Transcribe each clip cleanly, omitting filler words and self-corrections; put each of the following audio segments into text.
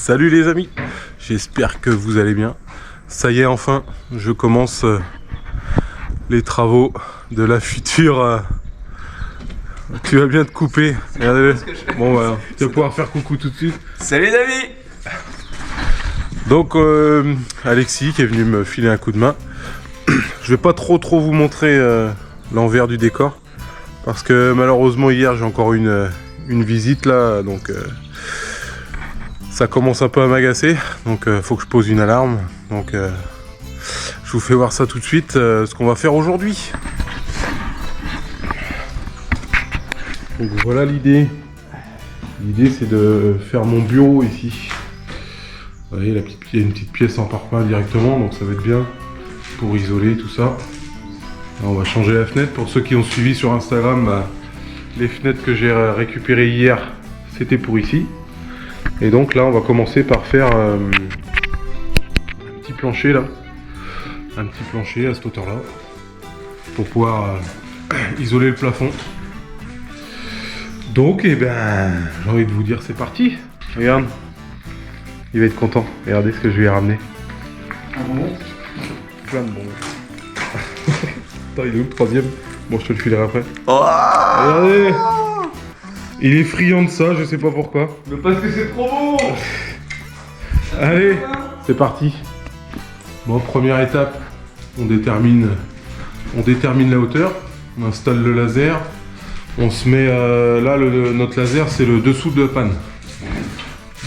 Salut les amis, j'espère que vous allez bien. Ça y est, enfin, je commence les travaux de la future... Tu vas bien te couper. Regardez-le. Bon voilà, tu vas pouvoir faire coucou tout de suite. Salut les amis. Donc Alexis qui est venu me filer un coup de main. Je vais pas trop vous montrer l'envers du décor. Parce que malheureusement hier j'ai encore une visite là. Donc ça commence un peu à m'agacer. Donc faut que je pose une alarme. Donc je vous fais voir ça tout de suite, ce qu'on va faire aujourd'hui. Donc voilà l'idée. L'idée c'est de faire mon bureau ici. Vous voyez, il y a une petite pièce en parpaing directement, donc ça va être bien pour isoler tout ça. Là, on va changer la fenêtre. Pour ceux qui ont suivi sur Instagram, bah, les fenêtres que j'ai récupérées hier, c'était pour ici. Et donc là on va commencer par faire un petit plancher là. Un petit plancher à cette hauteur là. Pour pouvoir isoler le plafond. Donc, eh ben, j'ai envie de vous dire, c'est parti. Regarde, il va être content. Regardez ce que je lui ai ramené. Un bonbon. Plein de bonbons. Attends, il est où le troisième? Bon, je te le filerai après. Oh, regardez, il est friand de ça, je sais pas pourquoi. mais parce que c'est trop beau. Allez, c'est parti. Bon, première étape, on détermine la hauteur. On installe le laser. On se met là, notre laser c'est le dessous de la panne.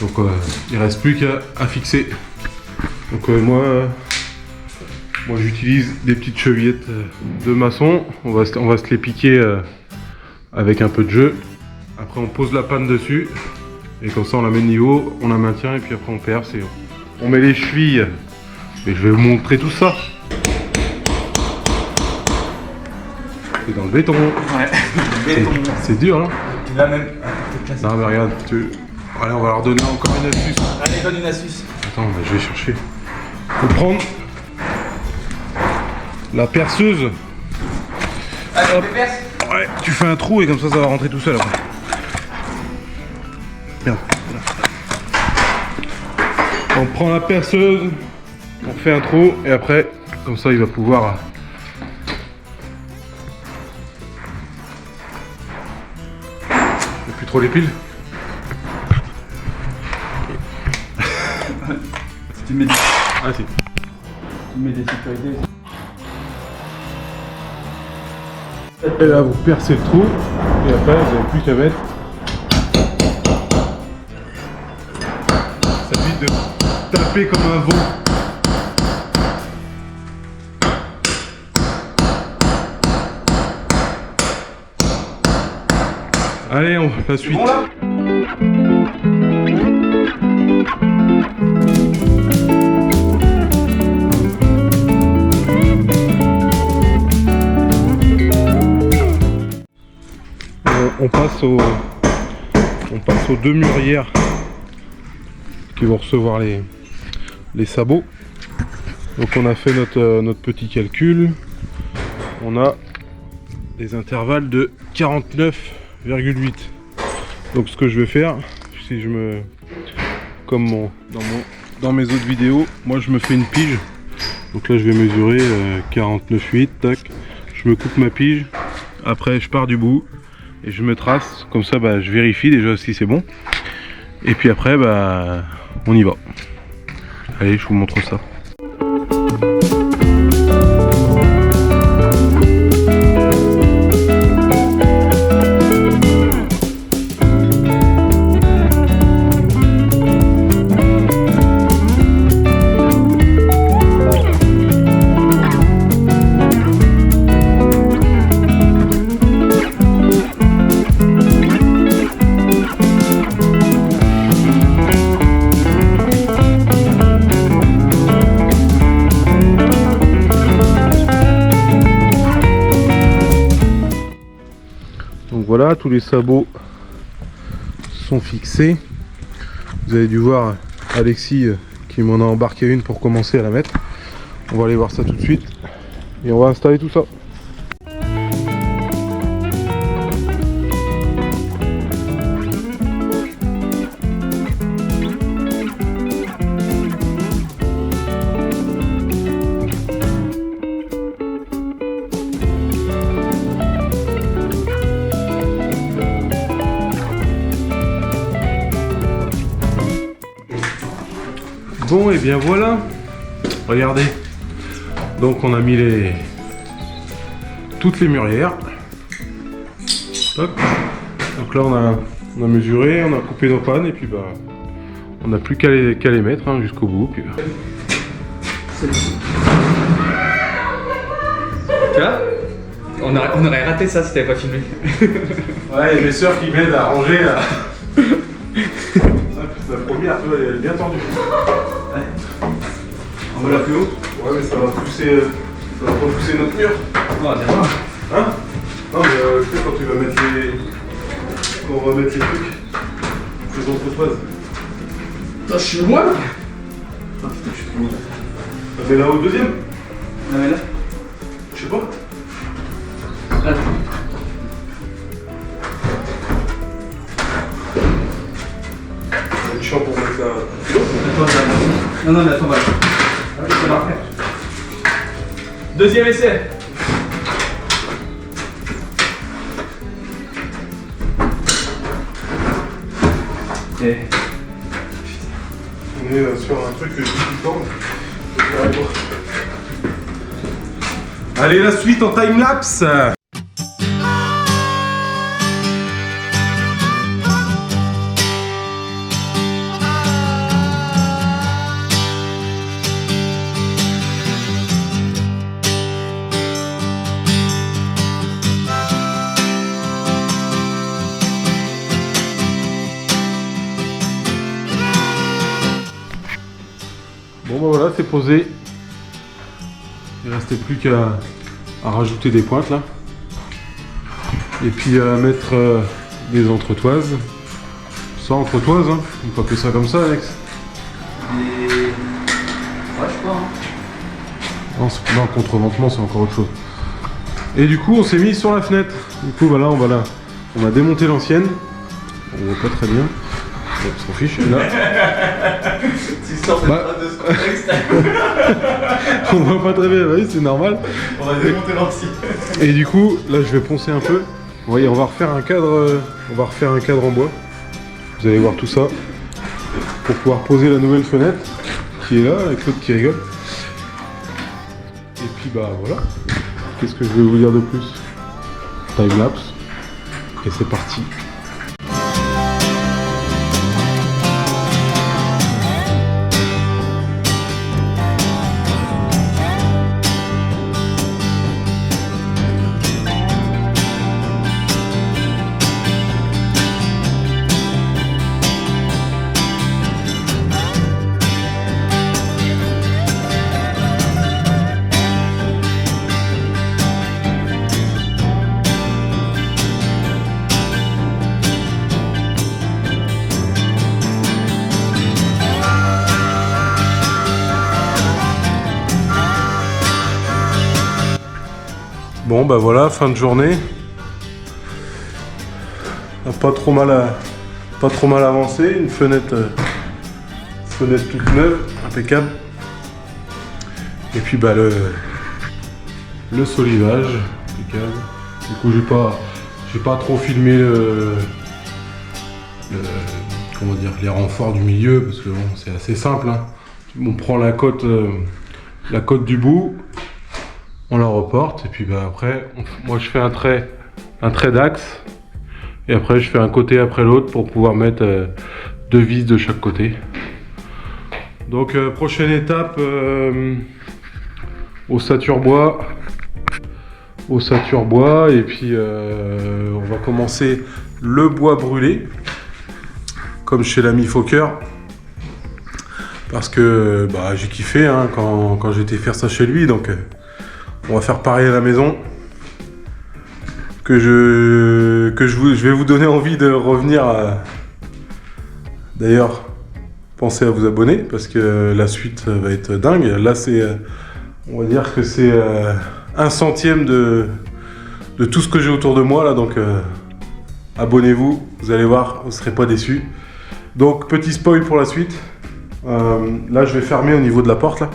Donc il reste plus qu'à fixer. Donc moi j'utilise des petites chevillettes de maçon. On va se les piquer avec un peu de jeu. Après on pose la panne dessus. Et comme ça on la met niveau, on la maintient et puis après on perce et on met les chevilles. Et je vais vous montrer tout ça. C'est dans le béton. Ouais, béton. C'est dur, hein? Là même. Non, mais regarde, allez, on va leur donner encore une astuce. Allez, donne une astuce. Attends, je vais chercher. Faut prendre la perceuse. Allez, tu perces. Ouais, tu fais un trou et comme ça va rentrer tout seul après. Merde. Voilà. On prend la perceuse, on fait un trou et après, comme ça il va pouvoir... Plus trop les piles. Tu mets des... Ah si. Tu mets des sécurités. Et là vous percez le trou et après vous n'avez plus qu'à mettre. Ça évite de taper comme un veau. Allez, la suite. Bon là. On passe aux deux mûrières qui vont recevoir les sabots. Donc on a fait notre petit calcul. On a des intervalles de 49,8. Donc ce que je vais faire, si je me... Comme dans mes autres vidéos, moi je me fais une pige. Donc là je vais mesurer 49,8, tac. Je me coupe ma pige. Après je pars du bout. Et je me trace, comme ça bah, je vérifie déjà si c'est bon. Et puis après bah on y va. Allez, je vous montre ça. Voilà, tous les sabots sont fixés. Vous avez dû voir Alexis qui m'en a embarqué une pour commencer à la mettre. On va aller voir ça tout de suite et on va installer tout ça. Bon et bien voilà. Regardez. Donc on a mis toutes les mûrières. Hop. Donc là on a mesuré, on a coupé nos pannes et puis bah on n'a plus qu'à les mettre hein, jusqu'au bout. Puis... Tu vois, on aurait raté ça si t'avais pas filmé. Ouais, il y a mes soeurs qui m'aident à ranger là. La première, tu vois, elle est bien tendue. Ouais. On va la plus haut. Ouais, mais ça va repousser notre mur. Oh, bien. Hein? Non, mais tu sais, quand tu vas mettre quand on va mettre les trucs, les entretoises. Putain, je suis loin. Ah putain, je suis trop loin. Mais là au deuxième? Ah, mais là. Je sais pas. Là. C'est chiant pour mettre ça. Non, non, mais attends, voilà. Ça va faire. Deuxième essai. Et... On est sur un truc que je dis tout le temps. Allez, la suite en time-lapse. Bon bah voilà, c'est posé. Il restait plus qu'à rajouter des pointes là. Et puis à mettre des entretoises. Ça entretoise, hein. On peut appeler ça comme ça, Alex. Ouais, je crois. Hein. Non, contreventement, c'est encore autre chose. Et du coup, on s'est mis sur la fenêtre. Du coup, voilà, on va démonter l'ancienne. On voit pas très bien. On s'en fiche. Et là, Tu sors de ce contexte. on voit pas très bien, oui, c'est normal. On va démonter l'ancien. Et du coup, là, je vais poncer un peu. Vous voyez, on va refaire un cadre en bois. Vous allez voir tout ça pour pouvoir poser la nouvelle fenêtre qui est là, avec l'autre qui rigole. Et puis bah voilà. Qu'est-ce que je vais vous dire de plus? Time lapse. Et c'est parti. Bon bah voilà, fin de journée. Pas trop mal avancé, une fenêtre toute neuve, impeccable. Et puis bah le solivage, impeccable. Du coup j'ai pas trop filmé comment dire, les renforts du milieu parce que bon, c'est assez simple. Hein. On prend la côte du bout. On la reporte et puis bah après, moi je fais un trait d'axe et après je fais un côté après l'autre pour pouvoir mettre 2 vis de chaque côté. Donc prochaine étape, ossature bois et puis on va commencer le bois brûlé comme chez l'ami Fokker parce que bah, j'ai kiffé hein, quand j'étais faire ça chez lui donc. On va faire pareil à la maison. Je vais vous donner envie de revenir. D'ailleurs, pensez à vous abonner parce que la suite va être dingue. Là, on va dire que c'est 1/100 de tout ce que j'ai autour de moi là. Donc, abonnez-vous. Vous allez voir, vous ne serez pas déçus. Donc, petit spoil pour la suite. Là, je vais fermer au niveau de la porte là.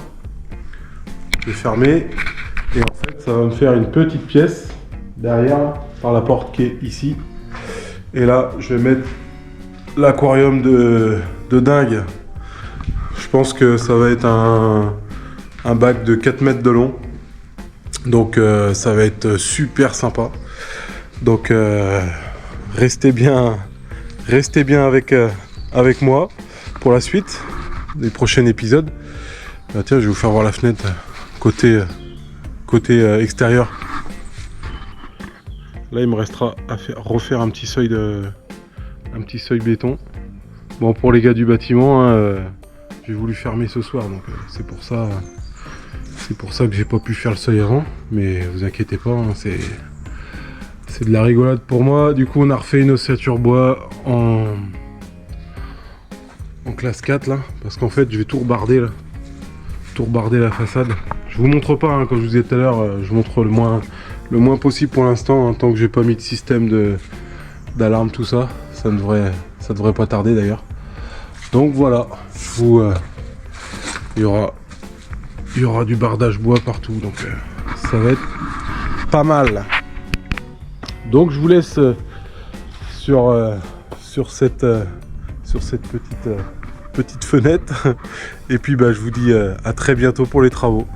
Je vais fermer. Et en fait, ça va me faire une petite pièce derrière, par la porte qui est ici. Et là, je vais mettre l'aquarium de dingue. Je pense que ça va être un bac de 4 mètres de long. Donc ça va être super sympa. Donc restez bien avec moi pour la suite des prochains épisodes. Tiens, je vais vous faire voir la fenêtre côté extérieur. Là, il me restera à refaire un petit seuil béton. Bon, pour les gars du bâtiment, hein, j'ai voulu fermer ce soir, donc c'est pour ça que j'ai pas pu faire le seuil avant. Mais vous inquiétez pas, hein, c'est de la rigolade pour moi. Du coup, on a refait une ossature bois en classe 4 là, parce qu'en fait, je vais tout rebarder là, la façade. Je vous montre pas, hein, comme je vous disais tout à l'heure, je montre le moins possible pour l'instant, hein, tant que j'ai pas mis de système d'alarme, tout ça. Ça devrait pas tarder d'ailleurs. Donc voilà, il y aura du bardage bois partout, donc ça va être pas mal. Donc je vous laisse sur cette petite fenêtre, et puis je vous dis à très bientôt pour les travaux.